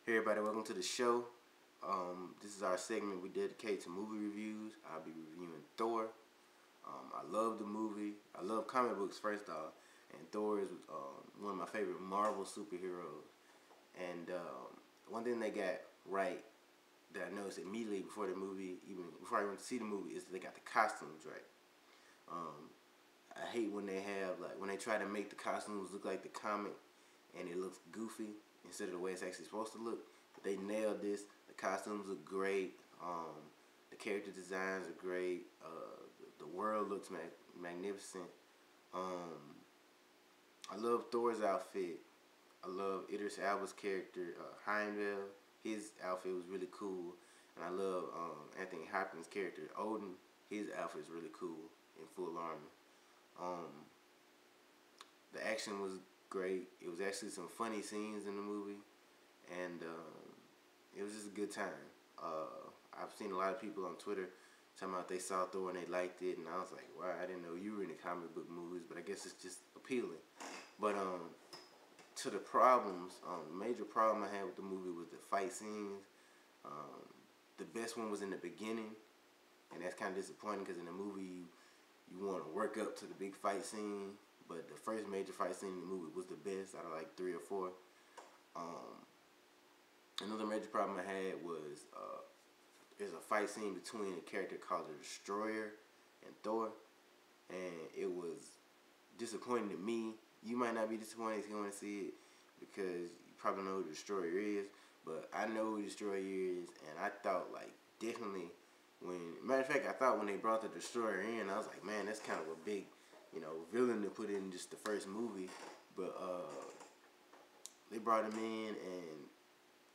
Hey everybody, welcome to the show. This is our segment we dedicate to movie reviews. I'll be reviewing Thor. I love the movie. I love comic books first off, and Thor is one of my favorite Marvel superheroes. And one thing they got right that I noticed immediately before the movie, even before I went to see the movie, is they got the costumes right. I hate when they have when they try to make the costumes look like the comic and it looks goofy instead of the way it's actually supposed to look. But they nailed this. The costumes look great. The character designs are great. The world looks magnificent. I love Thor's outfit. I love Idris Elba's character, Heimdall. His outfit was really cool. And I love Anthony Hopkins' character, Odin. His outfit is really cool in full armor. The action was great. It was actually some funny scenes in the movie, and it was just a good time. I've seen a lot of people on Twitter talking about they saw Thor and they liked it, and I was like, wow, I didn't know you were into comic book movies, but I guess it's just appealing. But to the problems, the major problem I had with the movie was the fight scenes. The best one was in the beginning, and that's kind of disappointing because in the movie you want to work up to the big fight scene, but the first major fight scene in the movie was the best out of like 3 or 4. Another major problem I had was there's a fight scene between a character called the Destroyer and Thor, and it was disappointing to me. You might not be disappointed if you want to see it because you probably know who the Destroyer is, but I know who the Destroyer is, and I thought definitely matter of fact, I thought when they brought the Destroyer in, I was like, man, that's kind of a big, villain to put in just the first movie. But they brought him in, and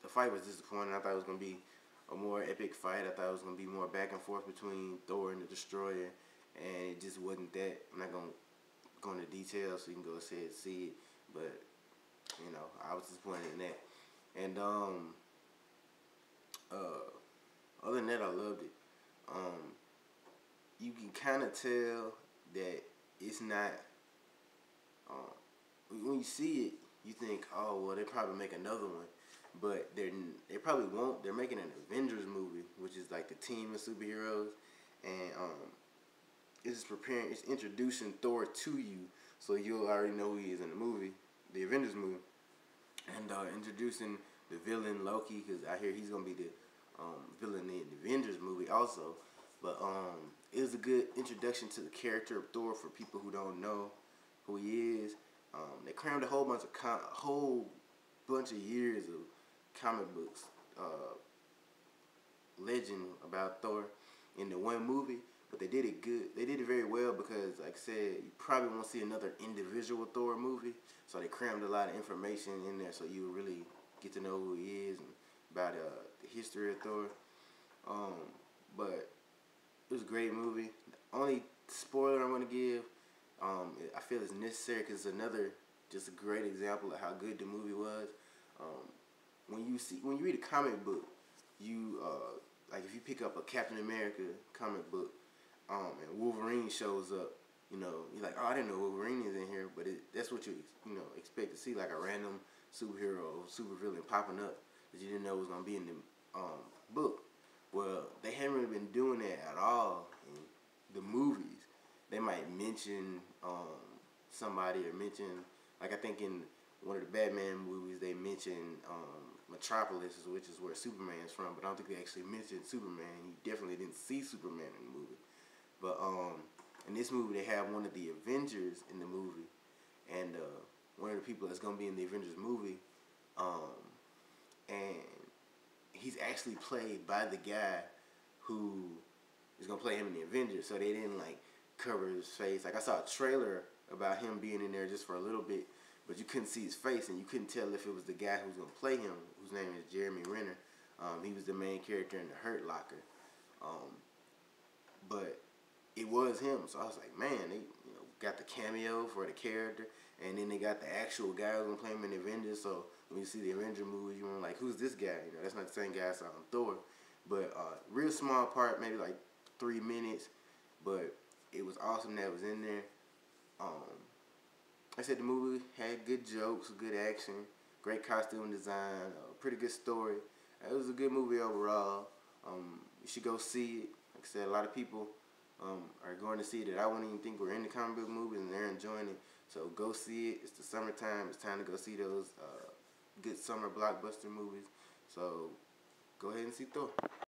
the fight was disappointing. I thought it was gonna be a more epic fight. I thought it was gonna be more back and forth between Thor and the Destroyer, and it just wasn't that. I'm not gonna go into details, so you can go ahead and see it. But I was disappointed in that. And other than that, I loved it. You can kind of tell that it's not. When you see it, you think, oh well, they probably make another one, but they probably won't. They're making an Avengers movie, which is like the team of superheroes, and it's introducing Thor to you, so you'll already know who he is in the movie, the Avengers movie, and introducing the villain Loki, because I hear he's gonna be the villain in the Avengers movie also. But it was a good introduction to the character of Thor for people who don't know who he is. They crammed a whole bunch of years of comic books legend about Thor into one movie, but they did it good. They did it very well because, like I said, you probably won't see another individual Thor movie, so they crammed a lot of information in there so you really get to know who he is and about the history of Thor. But it was a great movie. The only spoiler I'm going to give, I feel is necessary because it's just a great example of how good the movie was. When you read a comic book, you if you pick up a Captain America comic book, and Wolverine shows up, you're like, oh, I didn't know Wolverine is in here, but that's what you expect to see, like a random superhero or supervillain popping up that you didn't know was gonna be in the book. Well, they haven't really been doing that at all in the movies. They might mention somebody or mention, like I think in one of the Batman movies they mentioned Metropolis, which is where Superman's from, but I don't think they actually mentioned Superman. You definitely didn't see Superman in the movie. But in this movie they have one of the Avengers in the movie, and one of the people that's gonna be in the Avengers movie, and he's actually played by the guy who is gonna play him in the Avengers. So they didn't cover his face. I saw a trailer about him being in there just for a little bit, but you couldn't see his face, and you couldn't tell if it was the guy who's gonna play him, whose name is Jeremy Renner. He was the main character in the Hurt Locker, but it was him. So I was like, man, they got the cameo for the character, and then they got the actual guy who's gonna play him in the Avengers. So when you see the Avenger movie, you're like, who's this guy? That's not the same guy I saw in Thor. But real small part, maybe like 3 minutes, but it was awesome that it was in there. I said the movie had good jokes, good action. Great costume design, pretty good story. It was a good movie overall. You should go see it. Like I said, a lot of people are going to see it that I wouldn't even think were in the comic book movies, and they're enjoying it. So go see it. It's the summertime. It's time to go see those good summer blockbuster movies. So go ahead and see Thor.